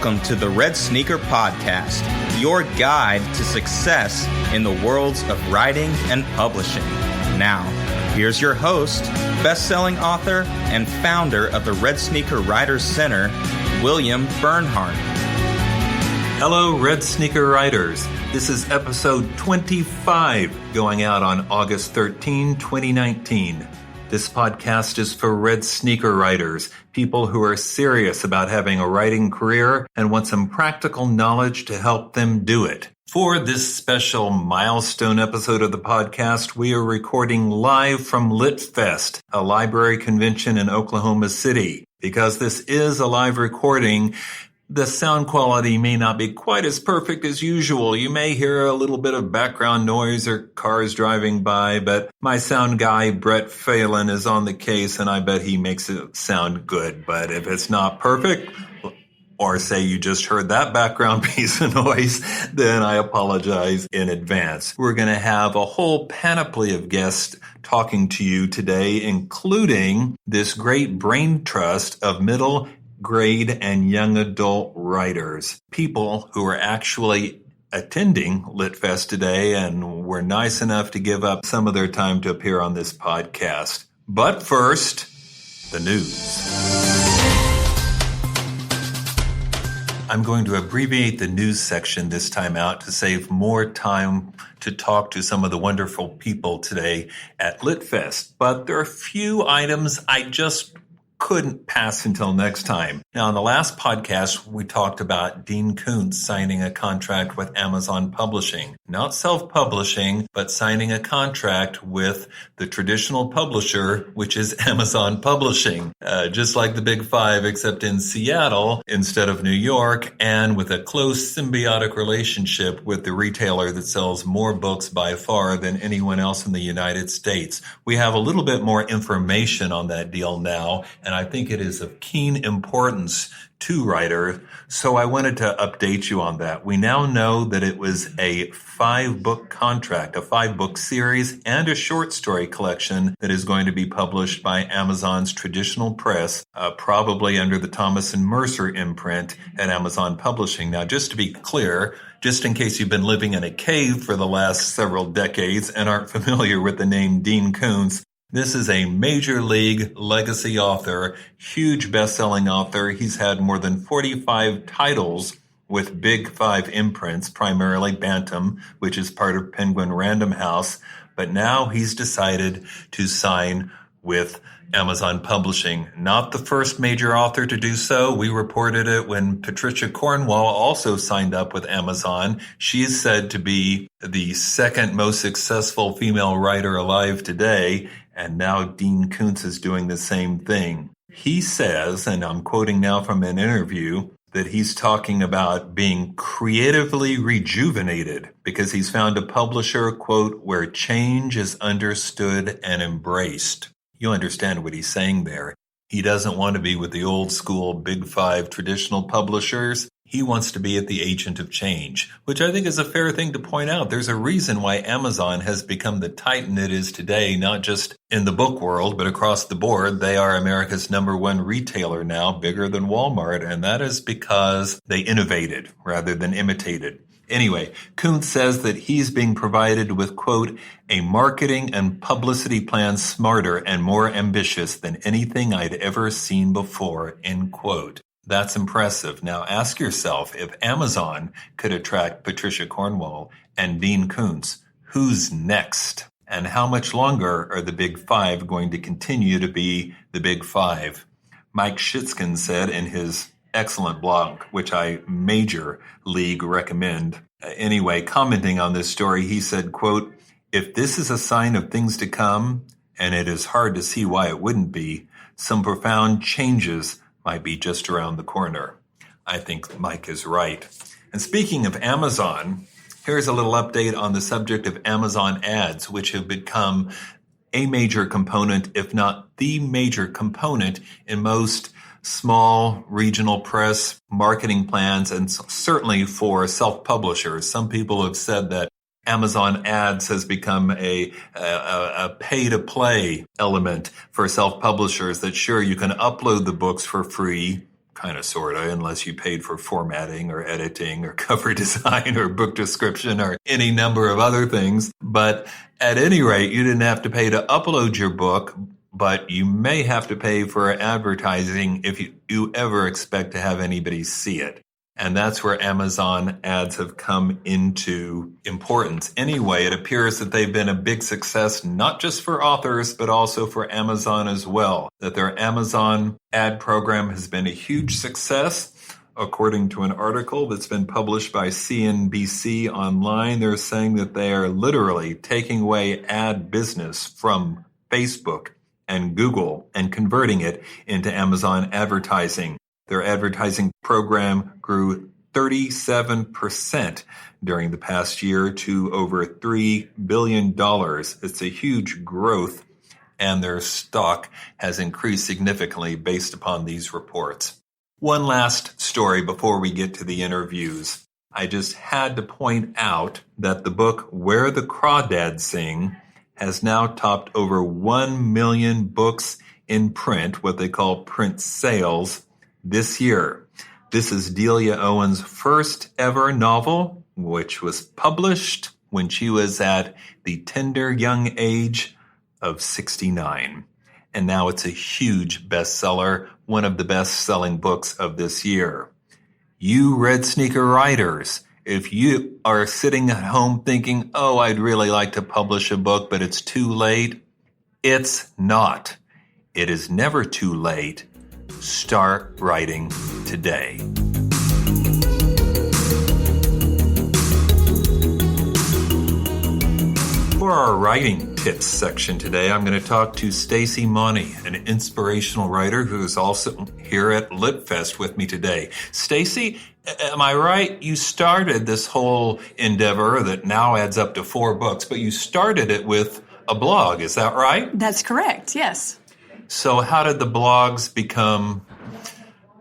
Welcome to the Red Sneaker Podcast, your guide to success in the worlds of writing and publishing. Now, here's your host, best-selling author and founder of the Red Sneaker Writers Center, William Bernhardt. Hello, Red Sneaker Writers. This is episode 25, going out on August 13, 2019. This podcast is for red sneaker writers, people who are serious about having a writing career and want some practical knowledge to help them do it. For this special milestone episode of the podcast, we are recording live from Litfest, a library convention in Oklahoma City. Because this is a live recording, the sound quality may not be quite as perfect as usual. You may hear a little bit of background noise or cars driving by, but my sound guy, Brett Phelan, is on the case, and I bet he makes it sound good. But if it's not perfect, or say you just heard that background piece of noise, then I apologize in advance. We're going to have a whole panoply of guests talking to you today, including this great brain trust of middle grade and young adult writers, people who are actually attending Litfest today and were nice enough to give up some of their time to appear on this podcast. But first, the news. I'm going to abbreviate the news section this time out to save more time to talk to some of the wonderful people today at Litfest. But there are a few items I just couldn't pass until next time. Now, on the last podcast, we talked about Dean Koontz signing a contract with Amazon Publishing. Not self-publishing, but signing a contract with the traditional publisher, which is Amazon Publishing. Just like the Big Five, except in Seattle instead of New York, and with a close symbiotic relationship with the retailer that sells more books by far than anyone else in the United States. We have a little bit more information on that deal now, and I think it is of keen importance to writers, so I wanted to update you on that. We now know that it was a 5-book contract, a 5-book series, and a short story collection that is going to be published by Amazon's traditional press, probably under the Thomas & Mercer imprint at Amazon Publishing. Now, just to be clear, just in case you've been living in a cave for the last several decades and aren't familiar with the name Dean Koontz, this is a major league legacy author, huge best-selling author. He's had more than 45 titles with Big Five imprints, primarily Bantam, which is part of Penguin Random House. But now he's decided to sign with Amazon Publishing. Not the first major author to do so. We reported it when Patricia Cornwall also signed up with Amazon. She is said to be the second most successful female writer alive today. And now Dean Koontz is doing the same thing. He says, and I'm quoting now from an interview, that he's talking about being creatively rejuvenated because he's found a publisher, quote, where change is understood and embraced. You understand what he's saying there. He doesn't want to be with the old school Big Five traditional publishers. He wants to be at the agent of change, which I think is a fair thing to point out. There's a reason why Amazon has become the titan it is today, not just in the book world, but across the board. They are America's #1 retailer now, bigger than Walmart, and that is because they innovated rather than imitated. Anyway, Koontz says that he's being provided with, quote, a marketing and publicity plan smarter and more ambitious than anything I'd ever seen before, end quote. That's impressive. Now ask yourself, if Amazon could attract Patricia Cornwall and Dean Koontz, who's next? And how much longer are the Big Five going to continue to be the Big Five? Mike Shitskin said in his excellent blog, which I major league recommend. Anyway, commenting on this story, he said, quote, if this is a sign of things to come, and it is hard to see why it wouldn't be, some profound changes might be just around the corner. I think Mike is right. And speaking of Amazon, here's a little update on the subject of Amazon ads, which have become a major component, if not the major component, in most small regional press marketing plans, and certainly for self-publishers. Some people have said that Amazon ads has become a pay-to-play element for self-publishers, that sure, you can upload the books for free, kind of, sort of, unless you paid for formatting or editing or cover design or book description or any number of other things. But at any rate, you didn't have to pay to upload your book, but you may have to pay for advertising if you ever expect to have anybody see it. And that's where Amazon ads have come into importance. Anyway, it appears that they've been a big success, not just for authors, but also for Amazon as well. That their Amazon ad program has been a huge success. According to an article that's been published by CNBC Online, they're saying that they are literally taking away ad business from Facebook and Google and converting it into Amazon advertising. Their advertising program grew 37% during the past year to over $3 billion. It's a huge growth, and their stock has increased significantly based upon these reports. One last story before we get to the interviews. I just had to point out that the book Where the Crawdads Sing has now topped over 1 million books in print, what they call print sales, this year. This is Delia Owens' first ever novel, which was published when she was at the tender young age of 69. And now it's a huge bestseller, one of the best-selling books of this year. You Red Sneaker writers, if you are sitting at home thinking, oh, I'd really like to publish a book, but it's too late, it's not. It is never too late. Start writing today. For our writing tips section today, I'm going to talk to Staci Mauney, an inspirational writer who is also here at Litfest with me today. Staci, am I right? You started this whole endeavor that now adds up to 4 books, but you started it with a blog. Is that right? That's correct, yes. So how did the blogs become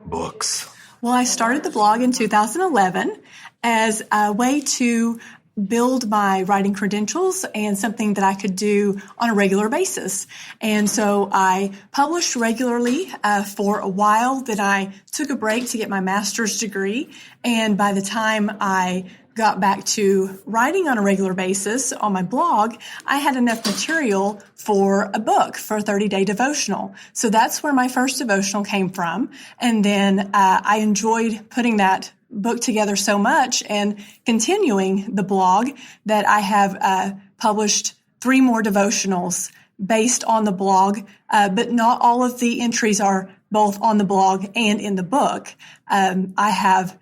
books? Well, I started the blog in 2011 as a way to build my writing credentials and something that I could do on a regular basis. And so I published regularly for a while. Then I took a break to get my master's degree. And by the time I got back to writing on a regular basis on my blog, I had enough material for a book, for a 30-day devotional. So that's where my first devotional came from. And then I enjoyed putting that book together so much and continuing the blog that I have published 3 more devotionals based on the blog, but not all of the entries are both on the blog and in the book. I have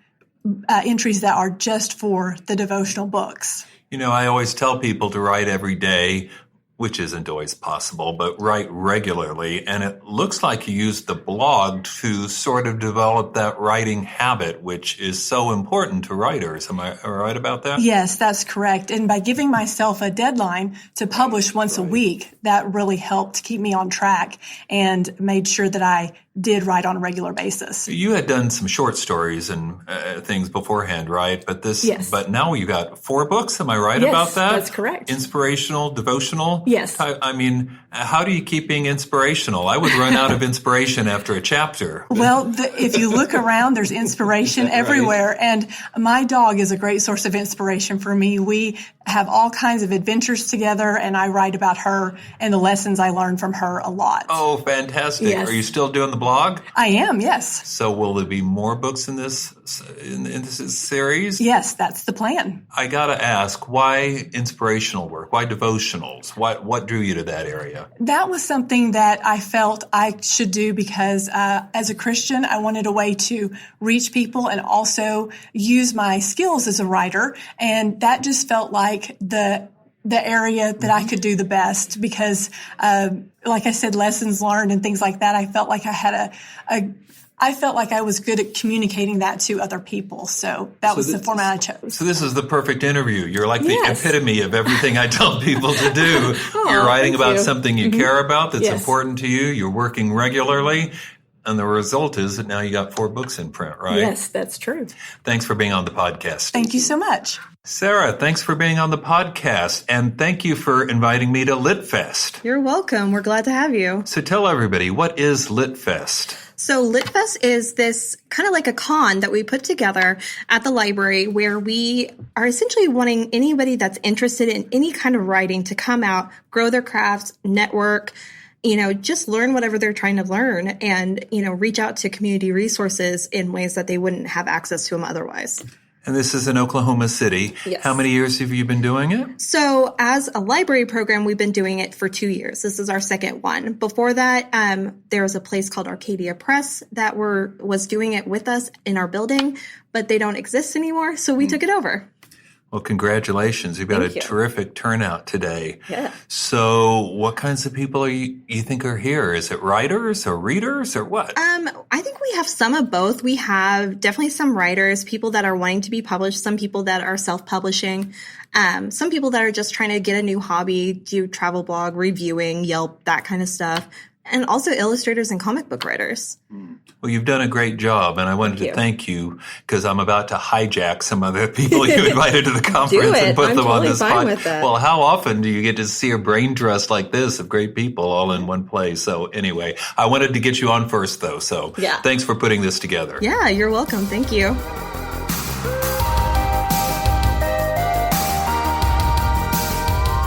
entries that are just for the devotional books. You know, I always tell people to write every day, which isn't always possible, but write regularly. And it looks like you used the blog to sort of develop that writing habit, which is so important to writers. Am I right about that? Yes, that's correct. And by giving myself a deadline to publish once a week, that really helped keep me on track and made sure that I did write on a regular basis. You had done some short stories and things beforehand, right? But yes. But now you got 4 books. Am I right about that? Yes, that's correct. Inspirational, devotional. Yes. I mean, how do you keep being inspirational? I would run out of inspiration after a chapter. Well, if you look around, there's inspiration everywhere. And my dog is a great source of inspiration for me. We have all kinds of adventures together, and I write about her and the lessons I learned from her a lot. Oh, fantastic. Yes. Are you still doing the blog? I am, yes. So will there be more books in this series? Yes, that's the plan. I got to ask, why inspirational work? Why devotionals? What drew you to that area? That was something that I felt I should do because as a Christian, I wanted a way to reach people and also use my skills as a writer. And that just felt like the area that I could do the best because, like I said, lessons learned and things like that. I felt like I had I felt like I was good at communicating that to other people. So that was the format I chose. So this is the perfect interview. You're like the epitome of everything I tell people to do. You're writing about something you care about that's important to you. You're working regularly. And the result is that now you got 4 books in print, right? Yes, that's true. Thanks for being on the podcast. Thank you so much. Sarah, thanks for being on the podcast. And thank you for inviting me to Litfest. You're welcome. We're glad to have you. So tell everybody, what is Litfest? So Litfest is this kind of like a con that we put together at the library where we are essentially wanting anybody that's interested in any kind of writing to come out, grow their crafts, network, just learn whatever they're trying to learn and, reach out to community resources in ways that they wouldn't have access to them otherwise. And this is in Oklahoma City. Yes. How many years have you been doing it? So as a library program, we've been doing it for 2 years. This is our second one. Before that, there was a place called Arcadia Press that was doing it with us in our building, but they don't exist anymore. So we took it over. Well, congratulations. You've got Thank you. Terrific turnout today. Yeah. So what kinds of people you think are here? Is it writers or readers or what? I think we have some of both. We have definitely some writers, people that are wanting to be published, some people that are self-publishing, some people that are just trying to get a new hobby, do travel blog, reviewing, Yelp, that kind of stuff, and also illustrators and comic book writers. Well, you've done a great job, and I wanted to thank you because I'm about to hijack some other people you invited to the conference and put them on this fine with that. Well, how often do you get to see a brain trust like this of great people all in one place? So anyway, I wanted to get you on first, though. So thanks for putting this together. Yeah, you're welcome. Thank you.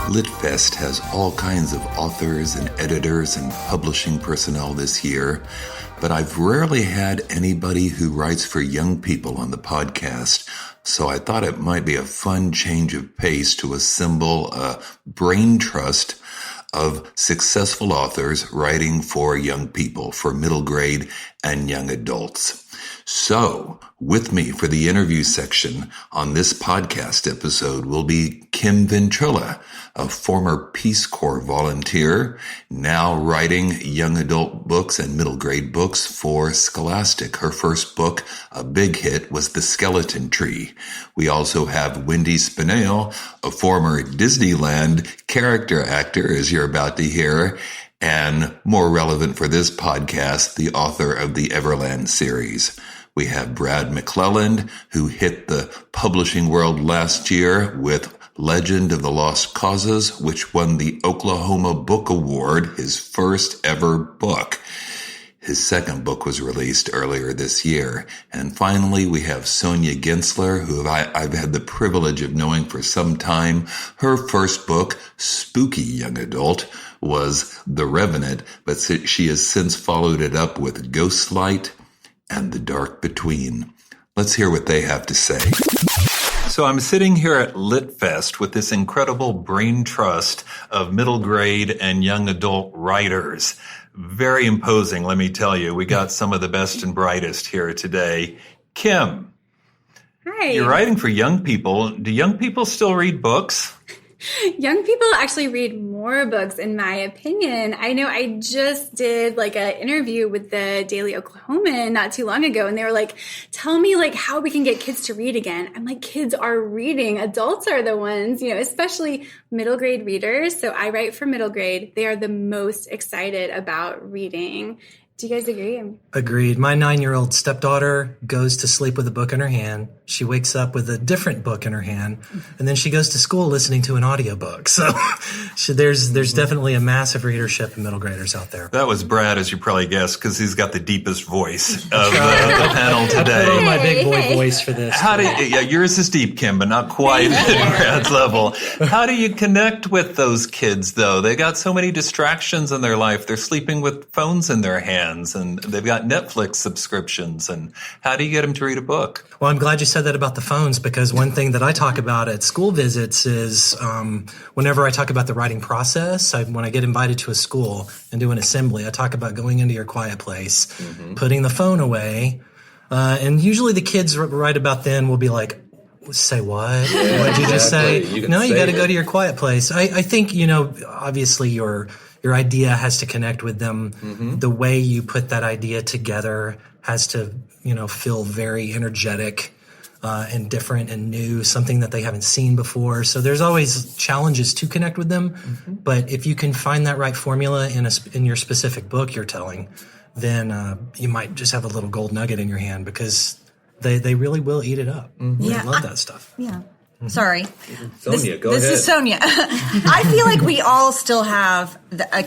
Litfest has all kinds of authors and editors and publishing personnel this year, but I've rarely had anybody who writes for young people on the podcast, so I thought it might be a fun change of pace to assemble a brain trust of successful authors writing for young people, for middle grade and young adults. So, with me for the interview section on this podcast episode will be Kim Ventrella, a former Peace Corps volunteer, now writing young adult books and middle grade books for Scholastic. Her first book, a big hit, was The Skeleton Tree. We also have Wendy Spinale, a former Disneyland character actor, as you're about to hear, and more relevant for this podcast, the author of the Everland series. We have Brad McLelland, who hit the publishing world last year with Legend of the Lost Causes, which won the Oklahoma Book Award, his first ever book. His second book was released earlier this year. And finally, we have Sonia Gensler, who I've had the privilege of knowing for some time. Her first book, spooky young adult, was The Revenant, but she has since followed it up with Ghostlight and The Dark Between. Let's hear what they have to say. So I'm sitting here at Litfest with this incredible brain trust of middle grade and young adult writers. Very imposing, let me tell you. We got some of the best and brightest here today. Kim. Hi. You're writing for young people. Do young people still read books? Young people actually read more books, in my opinion. I know I just did like an interview with the Daily Oklahoman not too long ago, and they were like, tell me like how we can get kids to read again. I'm like, kids are reading. Adults are the ones, especially middle grade readers. So I write for middle grade. They are the most excited about reading. Do you guys agree? Agreed. My 9-year-old stepdaughter goes to sleep with a book in her hand. She wakes up with a different book in her hand, and then she goes to school listening to an audiobook. So there's definitely a massive readership in middle graders out there. That was Brad, as you probably guessed, because he's got the deepest voice of the panel today. I put on my big boy voice for this. Yours is deep, Kim, but not quite at Brad's level. How do you connect with those kids, though? They got so many distractions in their life. They're sleeping with phones in their hands, and they've got Netflix subscriptions. And how do you get them to read a book? Well, I'm glad you said that about the phones, because one thing that I talk about at school visits is whenever I talk about the writing process, when I get invited to a school and do an assembly, I talk about going into your quiet place, putting the phone away, and usually the kids right about then will be like, say what? Yeah, what did you just say? You No, you got to go to your quiet place. I think, obviously your idea has to connect with them. The way you put that idea together has to, feel very energetic and different and new, something that they haven't seen before. So there's always challenges to connect with them. But if you can find that right formula in your specific book you're telling, then you might just have a little gold nugget in your hand, because they really will eat it up. Yeah. They love that stuff. Yeah. Sorry. Sonia, go this ahead. is Sonia. I feel like we all still have a